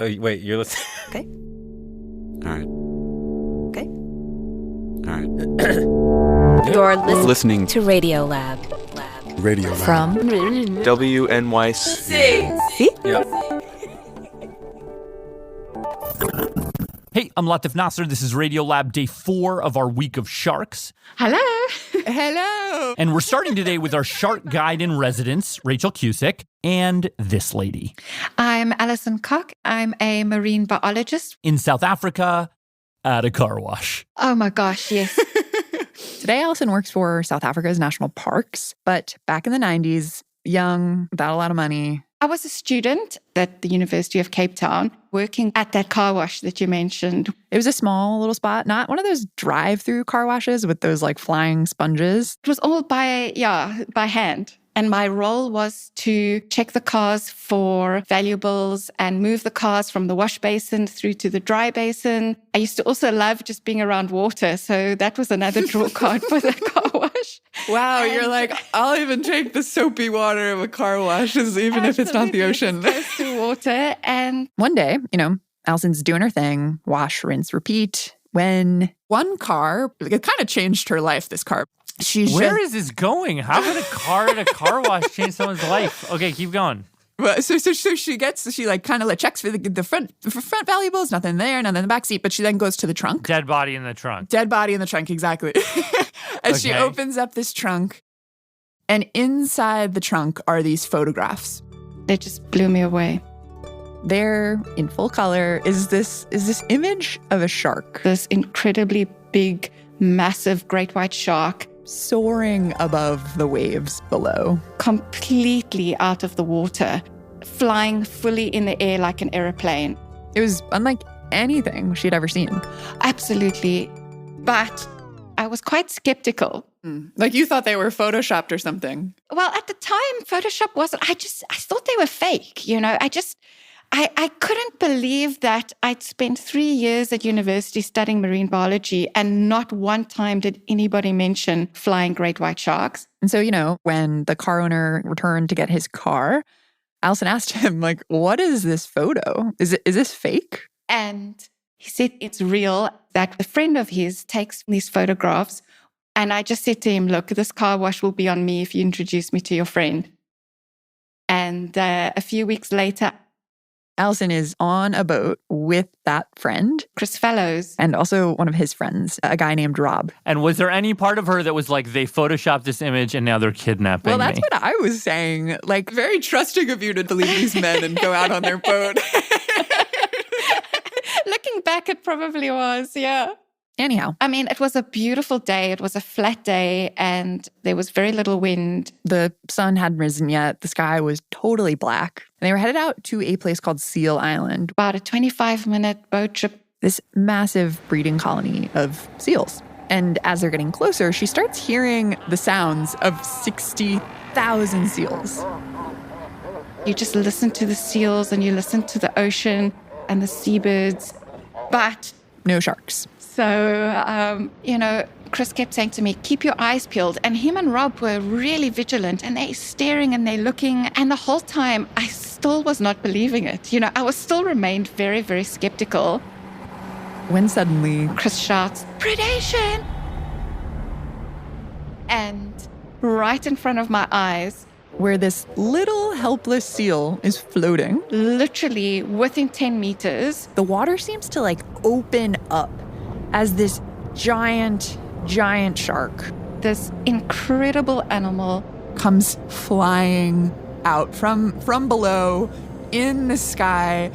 Oh, wait, you're listening? Okay. All right. Okay. All right. You're listening to Radiolab. Radiolab. From WNYC. See? Yeah. Hey, I'm Latif Nasser. This is Radiolab Day 4 of our Week of Sharks. Hello. Hello. And we're starting today with our shark guide in residence, Rachael Cusick, and this lady. I'm Alison Kock. I'm a marine biologist. In South Africa, at a car wash. Oh my gosh, yes. Today, Alison works for South Africa's national parks, but back in the 90s, young, without a lot of money. I was a student at the University of Cape Town working at that car wash that you mentioned. It was a small little spot, not one of those drive-through car washes with those like flying sponges. It was all by hand. And my role was to check the cars for valuables and move the cars from the wash basin through to the dry basin. I used to also love just being around water. So that was another draw card for the car wash. Wow, you're like, I'll even take the soapy water of a car wash, even if it's not the ocean. Close to water. And one day, Alison's doing her thing, wash, rinse, repeat, when one car, it kind of changed her life, this car. Where is this going? How would a car at a car wash change someone's life? Okay, keep going. Well, so she kind of checks for the front valuables, nothing there, nothing in the back seat, but she then goes to the trunk. Dead body in the trunk. Dead body in the trunk, exactly. As she opens up this trunk, and inside the trunk are these photographs. They just blew me away. There, in full color, is this image of a shark. This incredibly big, massive great white shark. Soaring above the waves below. Completely out of the water, flying fully in the air like an airplane. It was unlike anything she'd ever seen. Absolutely. But I was quite skeptical. Like you thought they were photoshopped or something. Well, at the time, Photoshop wasn't. I thought they were fake. I couldn't believe that I'd spent 3 years at university studying marine biology and not one time did anybody mention flying great white sharks. And so, when the car owner returned to get his car, Alison asked him, what is this photo? Is this fake? And he said it's real, that a friend of his takes these photographs. And I just said to him, look, this car wash will be on me if you introduce me to your friend. And a few weeks later, Alison is on a boat with that friend, Chris Fellows. And also one of his friends, a guy named Rob. And was there any part of her that was like, they photoshopped this image and now they're kidnapping me? Well, that's what I was saying. Very trusting of you to believe these men and go out on their boat. Looking back, it probably was, yeah. Anyhow. I mean, it was a beautiful day. It was a flat day and there was very little wind. The sun hadn't risen yet. The sky was totally black. And they were headed out to a place called Seal Island. About a 25-minute boat trip. This massive breeding colony of seals. And as they're getting closer, she starts hearing the sounds of 60,000 seals. You just listen to the seals and you listen to the ocean and the seabirds, but no sharks. So, Chris kept saying to me, keep your eyes peeled. And him and Rob were really vigilant and they're staring and they're looking. And the whole time, I still was not believing it. I was still remained very, very skeptical. When suddenly, Chris shouts, predation! And right in front of my eyes, where this little helpless seal is floating, literally within 10 meters, the water seems to open up as this giant shark, this incredible animal, comes flying out from below in the sky.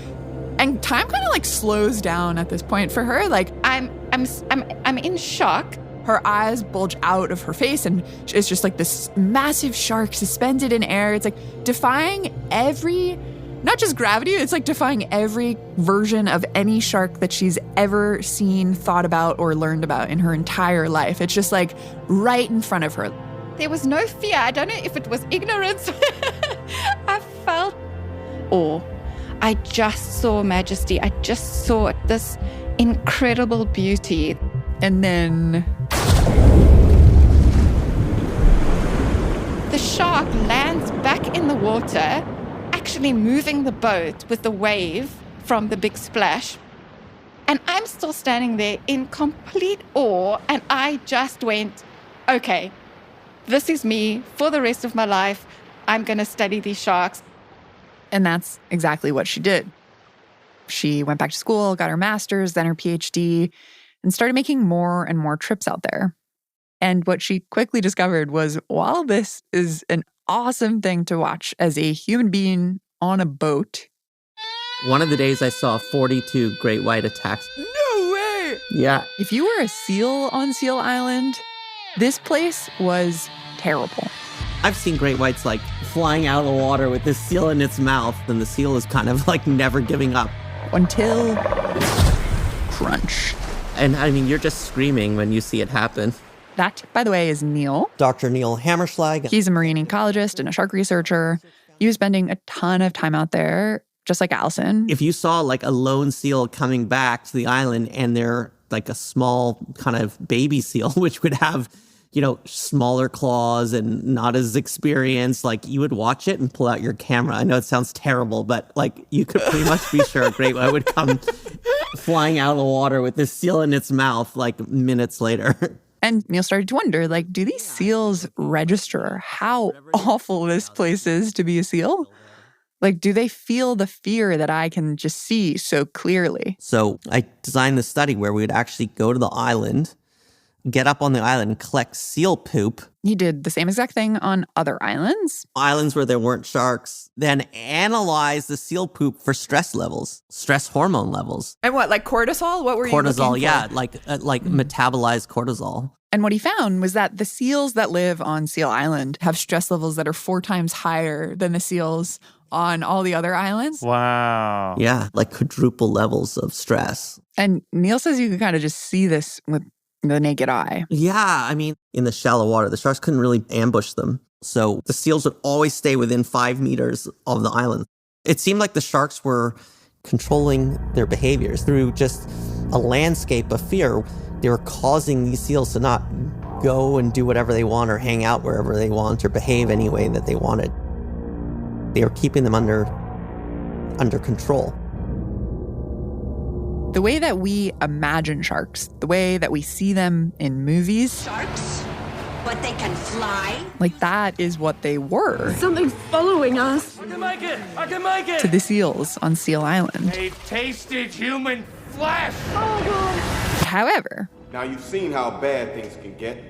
And time kind of slows down at this point for her. I'm in shock. Her eyes bulge out of her face, and it's just this massive shark suspended in air. It's defying not just gravity, it's defying every version of any shark that she's ever seen, thought about, or learned about in her entire life. It's just right in front of her. There was no fear. I don't know if it was ignorance. I felt awe. I just saw majesty. I just saw this incredible beauty. And then the shark lands back in the water, actually moving the boat with the wave from the big splash. And I'm still standing there in complete awe. And I just went, okay, this is me for the rest of my life. I'm going to study these sharks. And that's exactly what she did. She went back to school, got her master's, then her PhD, and started making more and more trips out there. And what she quickly discovered was, while this is an awesome thing to watch as a human being on a boat, one of the days I saw 42 great white attacks. No way! Yeah. If you were a seal on Seal Island, this place was terrible. I've seen great whites like flying out of the water with this seal in its mouth, and the seal is kind of like never giving up. Until crunch. And I mean, you're just screaming when you see it happen. That, by the way, is Neil. Dr. Neil Hammerschlag. He's a marine ecologist and a shark researcher. He was spending a ton of time out there, just like Alison. If you saw like a lone seal coming back to the island and they're like a small kind of baby seal, which would have, you know, smaller claws and not as experienced, like you would watch it and pull out your camera. I know it sounds terrible, but like you could pretty much be sure a great white would come flying out of the water with this seal in its mouth like minutes later. And Neil started to wonder, like, do these seals register how awful this place is to be a seal? Like, do they feel the fear that I can just see so clearly? So I designed this study where we would actually go to the island, get up on the island and collect seal poop. He did the same exact thing on other islands. Islands where there weren't sharks, then analyze the seal poop for stress levels, stress hormone levels. And what, like cortisol? What were you looking for? Cortisol, yeah, like metabolized cortisol. And what he found was that the seals that live on Seal Island have stress levels that are 4 times higher than the seals on all the other islands. Wow. Yeah, like quadruple levels of stress. And Neil says you can kind of just see this with the naked eye. Yeah, I mean, in the shallow water, the sharks couldn't really ambush them. So the seals would always stay within 5 meters of the island. It seemed like the sharks were controlling their behaviors through just a landscape of fear. They were causing these seals to not go and do whatever they want or hang out wherever they want or behave any way that they wanted. They were keeping them under control. The way that we imagine sharks, the way that we see them in movies. Sharks? But they can fly? Like that is what they were. Something's following us. I can make it! I can make it! To the seals on Seal Island. They've tasted human flesh! Oh, God. However, now you've seen how bad things can get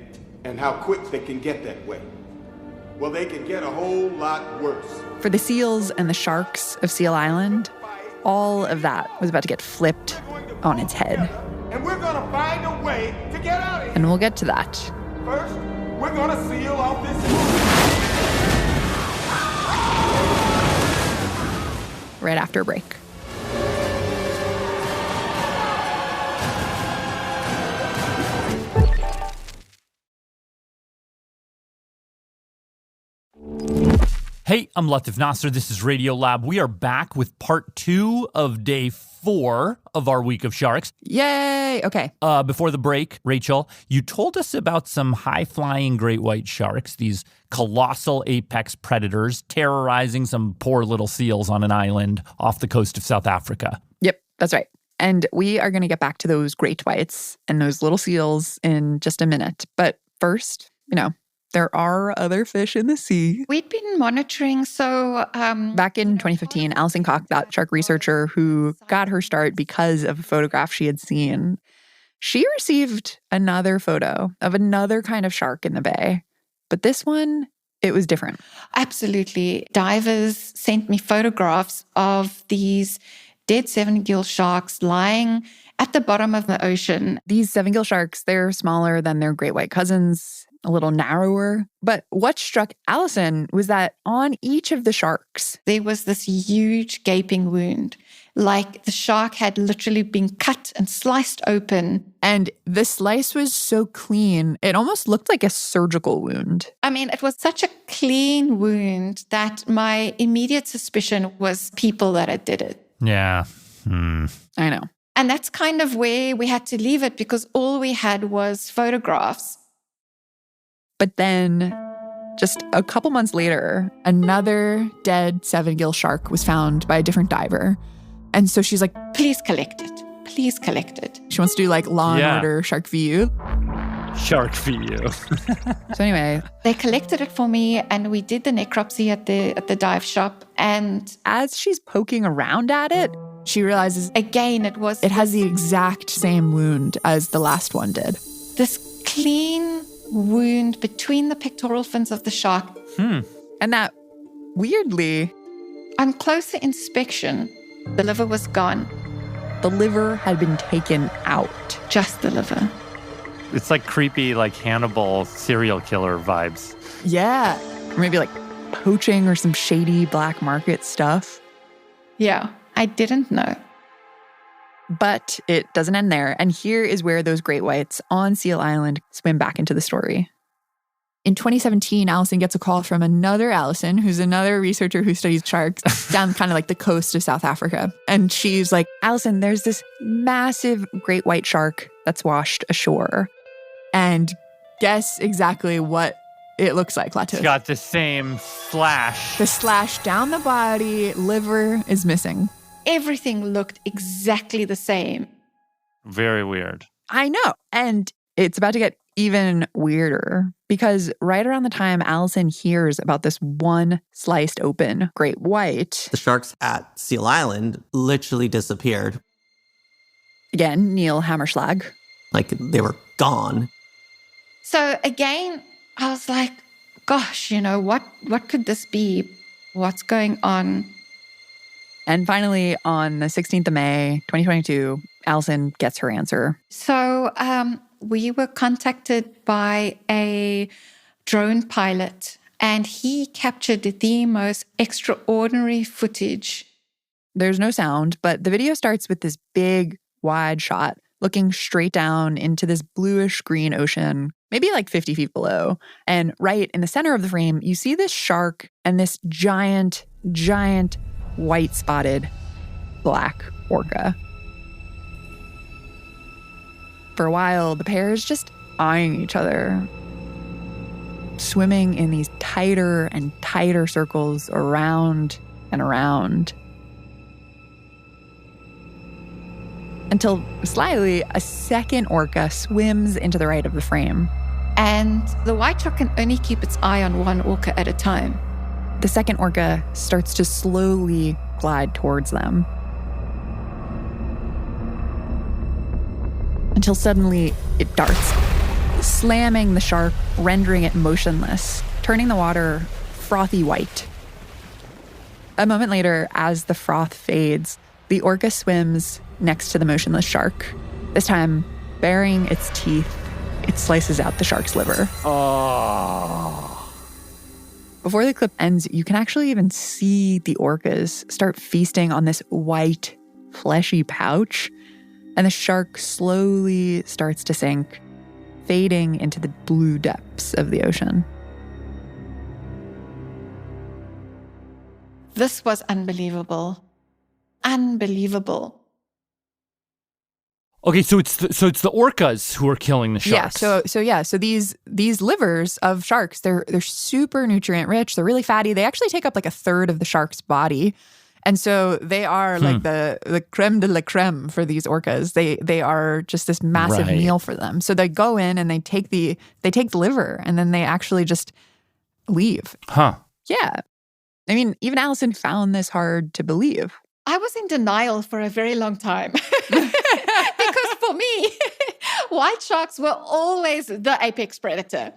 and how quick they can get that way. Well, they can get a whole lot worse. For the seals and the sharks of Seal Island, all of that was about to get flipped on its head. And we're going to find a way to get out of here. And we'll get to that. First, we're going to seal off this right after a break. Hey, I'm Latif Nasser. This is Radiolab. We are back with part 2 of day 4 of our Week of Sharks. Yay! Okay. Before the break, Rachael, you told us about some high-flying great white sharks, these colossal apex predators terrorizing some poor little seals on an island off the coast of South Africa. Yep, that's right. And we are going to get back to those great whites and those little seals in just a minute. But first, there are other fish in the sea. We'd been monitoring, Back in 2015, Alison Kock, that shark researcher who got her start because of a photograph she had seen, she received another photo of another kind of shark in the bay. But this one, it was different. Absolutely. Divers sent me photographs of these dead 7-gill sharks lying at the bottom of the ocean. These 7-gill sharks, they're smaller than their great white cousins, a little narrower. But what struck Alison was that on each of the sharks, there was this huge gaping wound, like the shark had literally been cut and sliced open. And the slice was so clean, it almost looked like a surgical wound. I mean, it was such a clean wound that my immediate suspicion was people that had did it. Yeah. I know. And that's kind of where we had to leave it because all we had was photographs. But then, just a couple months later, another dead 7-gill shark was found by a different diver. And so she's like, please collect it. Please collect it. She wants to do like Law and Order Shark VU. Shark VU. So anyway, they collected it for me and we did the necropsy at the dive shop. And as she's poking around at it, she realizes again it has the exact same wound as the last one did. This clean wound between the pectoral fins of the shark. And that, weirdly, on closer inspection, the liver was gone. The liver had been taken out. Just the liver. It's like creepy, like Hannibal serial killer vibes. Yeah. Or maybe like poaching or some shady black market stuff. Yeah, I didn't know. But it doesn't end there. And here is where those great whites on Seal Island swim back into the story. In 2017, Alison gets a call from another Alison, who's another researcher who studies sharks down kind of like the coast of South Africa. And she's like, Alison, there's this massive great white shark that's washed ashore. And guess exactly what it looks like, Latu. It's got the same slash. The slash down the body, liver is missing. Everything looked exactly the same. Very weird. I know. And it's about to get even weirder because right around the time Alison hears about this one sliced open great white, the sharks at Seal Island literally disappeared. Again, Neil Hammerschlag. Like they were gone. So again, I was like, gosh, what could this be? What's going on? And finally, on the 16th of May, 2022, Alison gets her answer. So we were contacted by a drone pilot, and he captured the most extraordinary footage. There's no sound, but the video starts with this big, wide shot looking straight down into this bluish-green ocean, maybe like 50 feet below. And right in the center of the frame, you see this shark and this giant, giant white-spotted black orca. For a while, the pair is just eyeing each other, swimming in these tighter and tighter circles around and around. Until slyly, a second orca swims into the right of the frame. And the white shark can only keep its eye on one orca at a time. The second orca starts to slowly glide towards them. Until suddenly it darts, slamming the shark, rendering it motionless, turning the water frothy white. A moment later, as the froth fades, the orca swims next to the motionless shark. This time, baring its teeth, it slices out the shark's liver. Oh. Before the clip ends, you can actually even see the orcas start feasting on this white, fleshy pouch, and the shark slowly starts to sink, fading into the blue depths of the ocean. This was unbelievable. Unbelievable. Okay, so it's the orcas who are killing the sharks. So these livers of sharks, they're super nutrient rich. They're really fatty. They actually take up like a third of the shark's body. And so they are like the creme de la creme for these orcas. They are just this massive meal for them. So they go in and they take the liver and then they actually just leave. Huh. Yeah. I mean, even Alison found this hard to believe. I was in denial for a very long time. Because for me, white sharks were always the apex predator.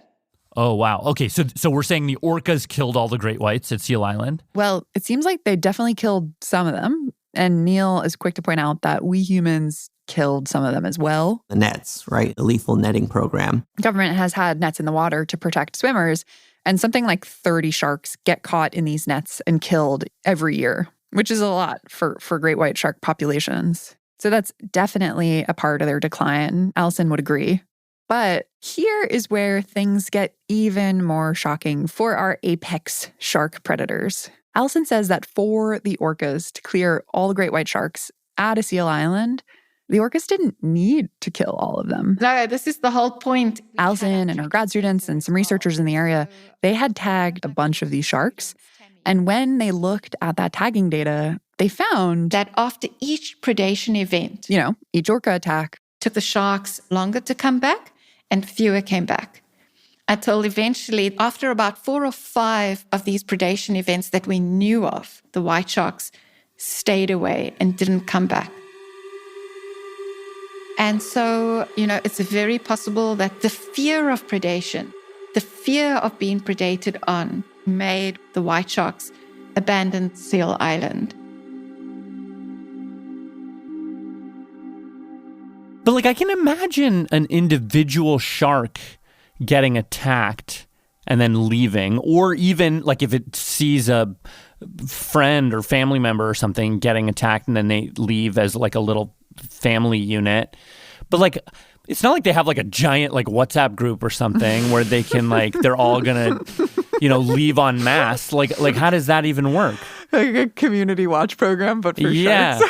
Oh, wow. Okay, so we're saying the orcas killed all the great whites at Seal Island? Well, it seems like they definitely killed some of them. And Neil is quick to point out that we humans killed some of them as well. The nets, right? The lethal netting program. The government has had nets in the water to protect swimmers. And something like 30 sharks get caught in these nets and killed every year, which is a lot for great white shark populations. So that's definitely a part of their decline. Alison would agree. But here is where things get even more shocking for our apex shark predators. Alison says that for the orcas to clear all the great white sharks at a Seal Island, the orcas didn't need to kill all of them. No, this is the whole point. Alison and her grad students and some researchers in the area, they had tagged a bunch of these sharks. And when they looked at that tagging data, they found that after each predation event, each orca attack, took the sharks longer to come back and fewer came back. Until eventually, after about 4 or 5 of these predation events that we knew of, the white sharks stayed away and didn't come back. And so, it's very possible that the fear of predation, the fear of being predated on, made the white sharks abandon Seal Island. But I can imagine an individual shark getting attacked and then leaving, or even if it sees a friend or family member or something getting attacked and then they leave as a little family unit. But it's not like they have a giant WhatsApp group or something where they can they're all gonna leave en masse. How does that even work? Like a community watch program, but for sharks.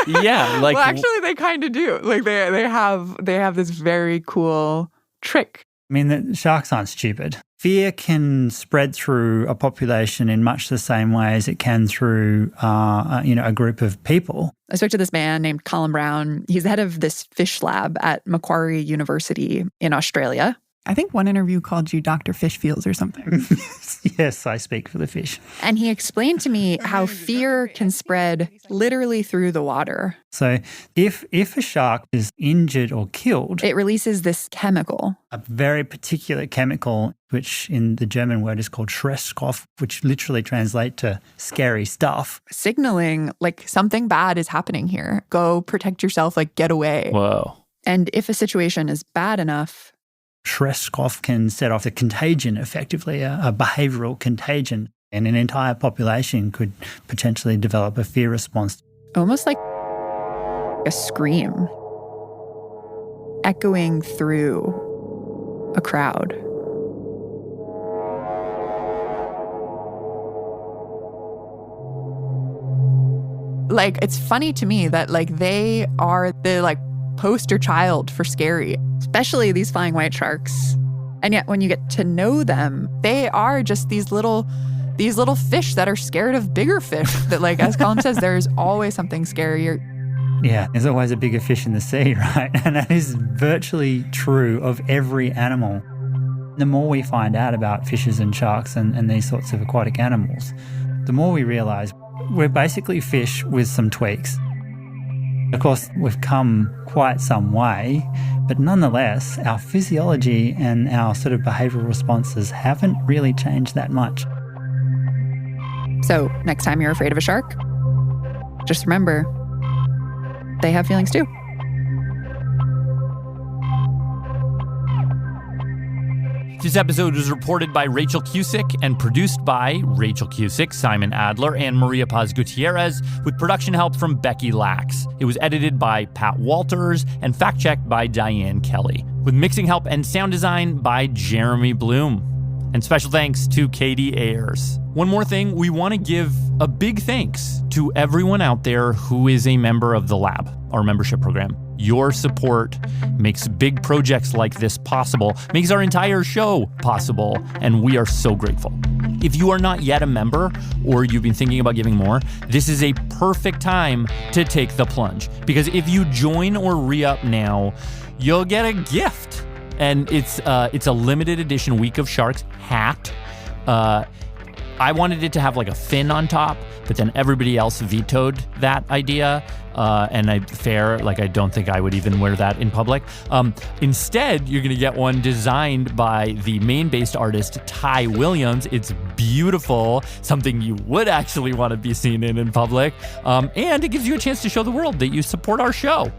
Yeah. Well, actually, they kind of do. They have this very cool trick. I mean, the sharks aren't stupid. Fear can spread through a population in much the same way as it can through, a group of people. I spoke to this man named Colin Brown. He's the head of this fish lab at Macquarie University in Australia. I think one interview called you Dr. Fish Feels or something. Yes, I speak for the fish. And he explained to me how fear can spread literally through the water. So if a shark is injured or killed, it releases this chemical. A very particular chemical, which in the German word is called Schreckstoff, which literally translates to scary stuff. Signaling something bad is happening here. Go protect yourself, get away. Whoa. And if a situation is bad enough, Schreckstoff can set off a contagion, effectively, a behavioral contagion, and an entire population could potentially develop a fear response. Almost like a scream echoing through a crowd. It's funny to me that they are the poster child for scary, especially these flying white sharks. And yet when you get to know them, they are just these little fish that are scared of bigger fish. That as Colin says, there's always something scarier. Yeah, there's always a bigger fish in the sea, right? And that is virtually true of every animal. The more we find out about fishes and sharks and these sorts of aquatic animals, the more we realize we're basically fish with some tweaks. Of course, we've come quite some way, but nonetheless, our physiology and our sort of behavioural responses haven't really changed that much. So, next time you're afraid of a shark, just remember, they have feelings too. This episode was reported by Rachael Cusick and produced by Rachael Cusick, Simon Adler, and Maria Paz Gutiérrez, with production help from Becky Lax. It was edited by Pat Walters and fact-checked by Diane Kelly, with mixing help and sound design by Jeremy Bloom. And special thanks to Kathryn Ayres. One more thing, we want to give a big thanks to everyone out there who is a member of the lab, our membership program. Your support makes big projects like this possible, makes our entire show possible, and we are so grateful. If you are not yet a member, or you've been thinking about giving more, this is a perfect time to take the plunge. Because if you join or re-up now, you'll get a gift. And it's a limited edition Week of Sharks hat. I wanted it to have a fin on top, but then everybody else vetoed that idea. And I don't think I would even wear that in public. Instead, you're going to get one designed by the Maine-based artist Ty Williams. It's beautiful, something you would actually want to be seen in public. And it gives you a chance to show the world that you support our show.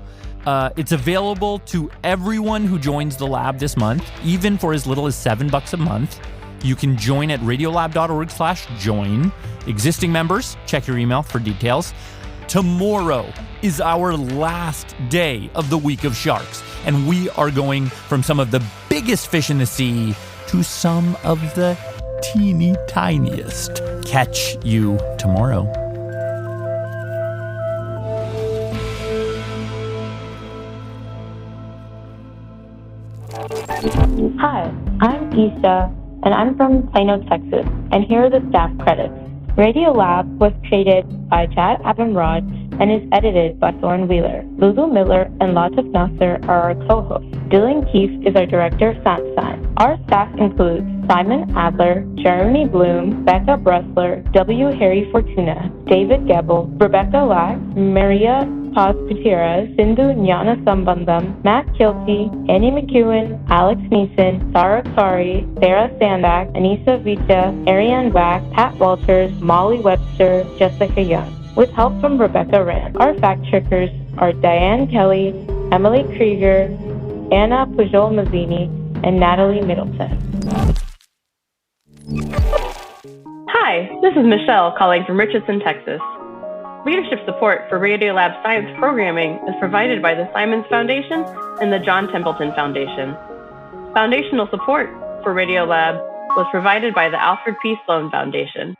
It's available to everyone who joins the lab this month, even for as little as $7 a month. You can join at radiolab.org/join. Existing members, check your email for details. Tomorrow is our last day of the Week of Sharks, and we are going from some of the biggest fish in the sea to some of the teeny tiniest. Catch you tomorrow. Hi, I'm Issa, and I'm from Plano, Texas, and here are the staff credits. Radiolab was created by Chad Abumrad and is edited by Thorne Wheeler. Lulu Miller and Latif Nasser are our co-hosts. Dylan Keefe is our director of sound design. Our staff includes Simon Adler, Jeremy Bloom, Becca Bressler, W. Harry Fortuna, David Gebel, Rebecca Lack, Maria Paz Gutiérrez, Sindhu Jnana Sambandam, Matt Kilty, Annie McEwen, Alex Neeson, Sarah Kari, Sarah Sandak, Anissa Vita, Ariane Wack, Pat Walters, Molly Webster, Jessica Young, with help from Rebecca Rand. Our fact-checkers are Diane Kelly, Emily Krieger, Anna Pujol Mazzini, and Natalie Middleton. Hi, this is Michelle calling from Richardson, Texas. Leadership support for Radiolab Science programming is provided by the Simons Foundation and the John Templeton Foundation. Foundational support for Radiolab was provided by the Alfred P. Sloan Foundation.